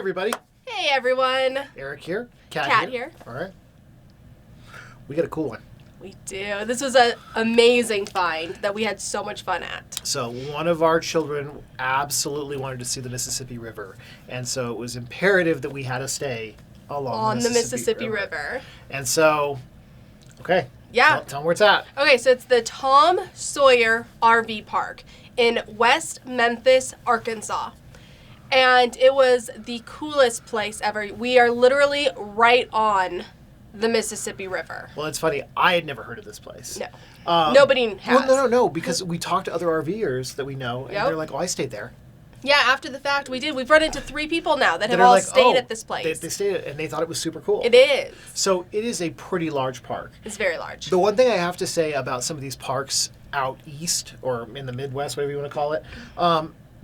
everybody. Hey, everyone. Eric here. Kat here. All right. We got a cool one. We do. This was an amazing find that we had so much fun at. So one of our children absolutely wanted to see the Mississippi River. And so it was imperative that we had to stay along the Mississippi River. And so, okay. Yeah. Tell them where it's at. Okay, so it's the Tom Sawyer RV Park in West Memphis, Arkansas. And it was the coolest place ever. We are literally right on the Mississippi River. Well, it's funny. I had never heard of this place. No. Nobody has. Well, no, because we talked to other RVers that we know, and Yep. they're like, oh, I stayed there. Yeah, after the fact, we did. We've run into 3 people now that have are all like, stayed at this place. They stayed, and they thought it was super cool. It is. So it is a pretty large park. It's very large. The one thing I have to say about some of these parks out east or in the Midwest, whatever you want to call it,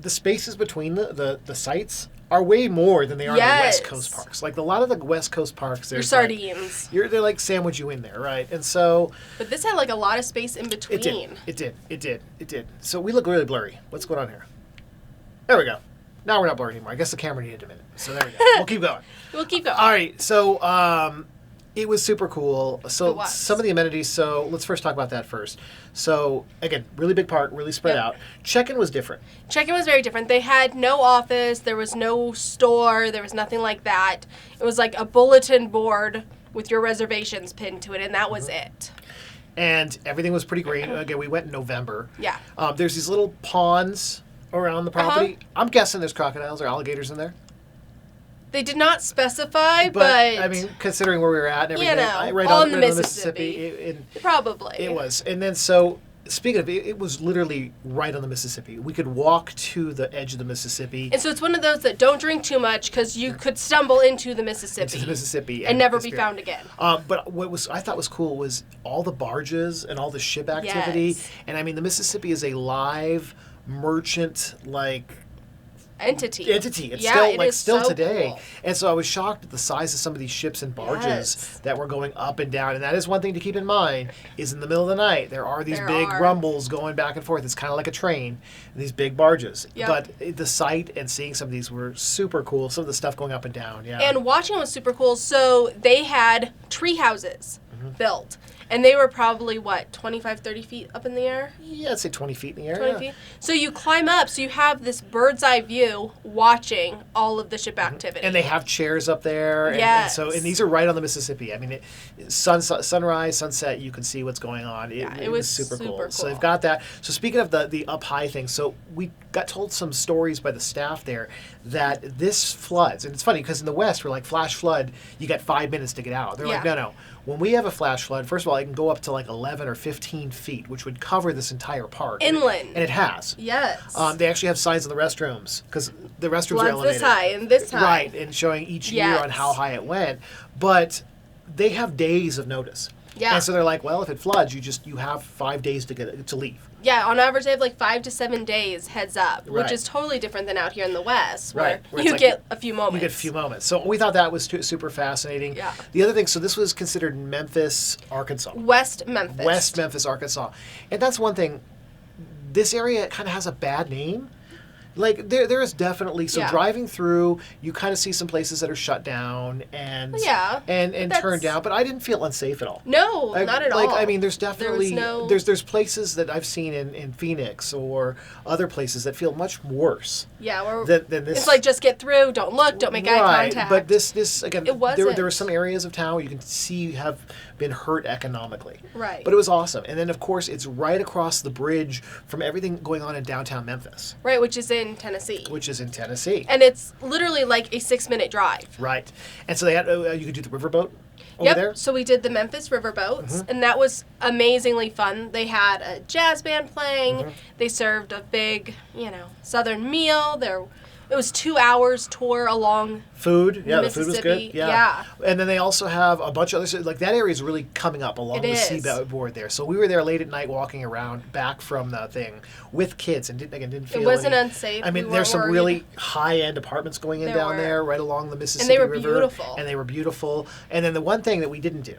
the spaces between the sites are way more than they are in the West Coast parks. Like a lot of the West Coast parks, Your sardines. They're like sandwich you in there, right? And so. But this had like a lot of space in between. It did. So we look really blurry. What's going on here? There we go. Now we're not blurry anymore. I guess the camera needed a minute. So there we go. We'll keep going. We'll keep going. All right. So it was super cool. So It was. some of the amenities. So let's first talk about that first. So again, really big park, really spread out. Check-in was different. Check-in was very different. They had no office. There was no store. There was nothing like that. It was like a bulletin board with your reservations pinned to it, and that was it. And everything was pretty great. Again, we went in November. Yeah. There's these little ponds around the property. I'm guessing there's crocodiles or alligators in there. They did not specify, but I mean, considering where we were at and everything, right on on the Mississippi. Probably. It was. And then so, speaking of it was literally right on the Mississippi. We could walk to the edge of the Mississippi. And so it's one of those that don't drink too much because you could stumble into the Mississippi. And never be found again. But what I thought was cool was all the barges and all the ship activity. Yes. And I mean, the Mississippi is a live merchant, entity. It's still today. Cool. And so I was shocked at the size of some of these ships and barges that were going up and down. And that is one thing to keep in mind is in the middle of the night, there are these big rumbles going back and forth. It's kind of like a train, these big barges. Yep. But the sight and seeing some of these were super cool. Some of the stuff going up and down. Yeah. And watching it was super cool. So they had tree houses built. And they were probably, 25, 30 feet up in the air? Yeah, I'd say 20 feet in the air. 20 feet. So you climb up, so you have this bird's eye view watching all of the ship activity. And they have chairs up there. Yes. And these are right on the Mississippi. I mean, sunrise, sunset, you can see what's going on. It was super cool. So they've got that. So speaking of the up high thing, so we got told some stories by the staff there that this floods. And it's funny because in the West, we're like, flash flood, you got 5 minutes to get out. They're like, no. When we have a flash flood, first of all, it can go up to 11 or 15 feet, which would cover this entire park. Inland. And it has. Yes. They actually have signs in the restrooms because the restrooms are elevated. This high and this high. Right, and showing each year on how high it went. But they have days of notice. Yeah. And so they're like, well, if it floods, you have 5 days to leave. Yeah, on average, they have 5 to 7 days heads up, which is totally different than out here in the West, where you get a few moments. You get a few moments. So we thought that was super fascinating. Yeah. The other thing, so this was considered Memphis, Arkansas. West Memphis, Arkansas. And that's one thing. This area kind of has a bad name. There is definitely driving through, you kind of see some places that are shut down and turned down, but I didn't feel unsafe at all. No, not at all. I mean, there's definitely there's places that I've seen in Phoenix or other places that feel much worse. Yeah, than this. It's like just get through, don't look, don't make eye contact. But this again, there were some areas of town where you can see have been hurt economically. Right. But it was awesome, and then of course it's right across the bridge from everything going on in downtown Memphis. Right, which is in Tennessee. And it's literally like a 6-minute drive. Right. And so they had you could do the riverboat over there? So we did the Memphis riverboats, and that was amazingly fun. They had a jazz band playing. They served a big, Southern meal. It was 2 hours tour along food. Yeah, the food was Mississippi. good. Yeah. And then they also have a bunch of other, that area is really coming up along the seaboard there. So we were there late at night walking around back from the thing with kids and didn't feel it wasn't unsafe. I mean, there's some really high-end apartments going in down there right along the Mississippi River. And they were beautiful. And they were beautiful. And then the one thing that we didn't do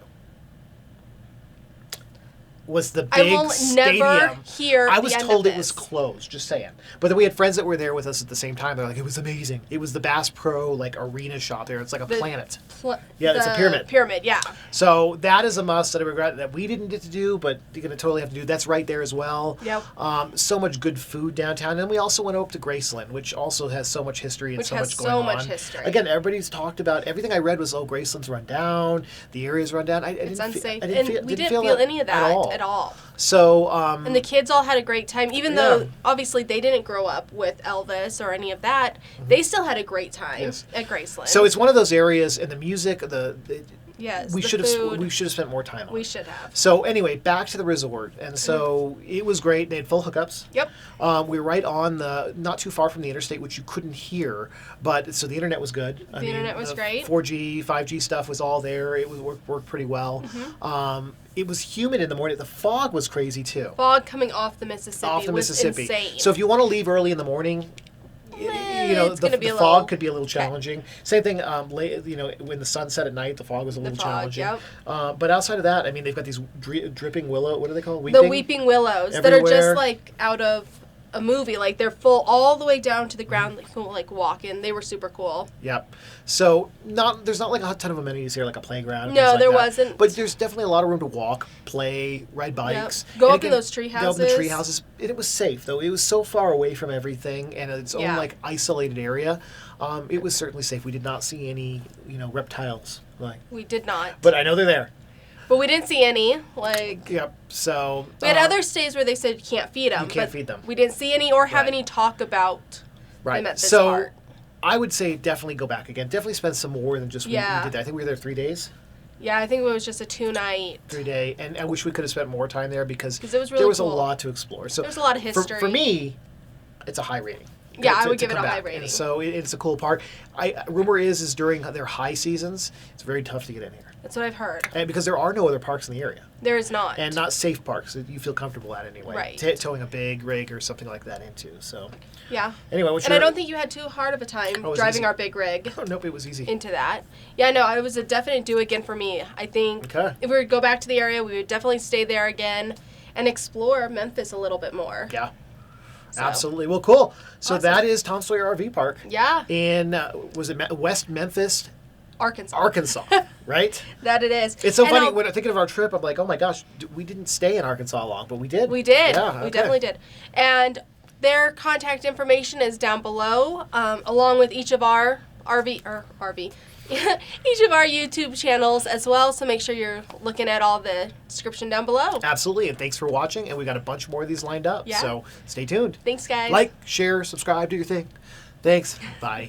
was the big stadium. I will never hear I was the end told of it was this. closed, just saying. But then we had friends that were there with us at the same time. They're like, it was amazing. It was the Bass Pro like arena shop there. It's like a planet. Yeah, it's a pyramid. Pyramid, yeah. So that is a must that I regret that we didn't get to do, but you're going to totally have to do. That's right there as well. Yep. So much good food downtown. And then we also went up to Graceland, which also has so much history and so much going on. Much history. Again, everybody's talked about, everything I read was, Graceland's run down, the area's run down. It's unsafe. We didn't feel any of that at all. So, and the kids all had a great time, even though obviously they didn't grow up with Elvis or any of that. They still had a great time at Graceland. So it's one of those areas, and the music, yes, we should have spent more time on. We should have. So anyway, back to the resort, and so it was great. They had full hookups. Yep. We were right on not too far from the interstate, which you couldn't hear, but so the internet was good. The internet was great. 4G, 5G stuff was all there. It was worked pretty well. It was humid in the morning. The fog was crazy too. Fog coming off the Mississippi was insane. So if you want to leave early in the morning, the fog could be a little challenging. Same thing, late, when the sun set at night, the fog was a little challenging. Yep. But outside of that, I mean, they've got these dripping willow. What are they called? The weeping willows everywhere. That are just like out of a movie. Like they're full all the way down to the ground. You can like walk in. They were super cool. Yep. So there's not like a ton of amenities here, like a playground. No, there wasn't. But there's definitely a lot of room to walk, play, ride bikes. Yep. Go up in those tree houses. Go up in the tree houses. And it was safe though. It was so far away from everything and its own like isolated area. It was certainly safe. We did not see any, reptiles. We did not. But I know they're there. But we didn't see any. Yep. So we had other stays where they said you can't feed them. You can't feed them. We didn't see any or have any talk about them at this part. I would say definitely go back again. Definitely spend some more than just we did that. I think we were there 3 days. Yeah, I think it was just a 2-night. 3-day, and I wish we could have spent more time there because it was really there was cool. a lot to explore. So there's a lot of history. For me, it's a high rating. Yeah, I would give it a high rating. And so it's a cool park. Rumor is during their high seasons, it's very tough to get in here. That's what I've heard. And because there are no other parks in the area. There is not. And not safe parks that you feel comfortable at anyway. Right. Towing a big rig or something like that into. So. Yeah. Anyway, I don't think you had too hard of a time driving our big rig. Oh, nope, it was easy. Into that. Yeah, no, it was a definite do again for me. I think if we would go back to the area, we would definitely stay there again and explore Memphis a little bit more. Yeah. So. Absolutely. Well, cool. So that is Tom Sawyer RV Park. Yeah. In, was it West Memphis? Arkansas, right? That it is. It's so funny when I'm thinking of our trip. I'm like, oh my gosh, we didn't stay in Arkansas long, but we did. We did. Yeah, we definitely did. And their contact information is down below, along with each of our each of our YouTube channels as well. So make sure you're looking at all the description down below. Absolutely, and thanks for watching. And we got a bunch more of these lined up. Yeah. So stay tuned. Thanks, guys. Like, share, subscribe, do your thing. Thanks. Bye.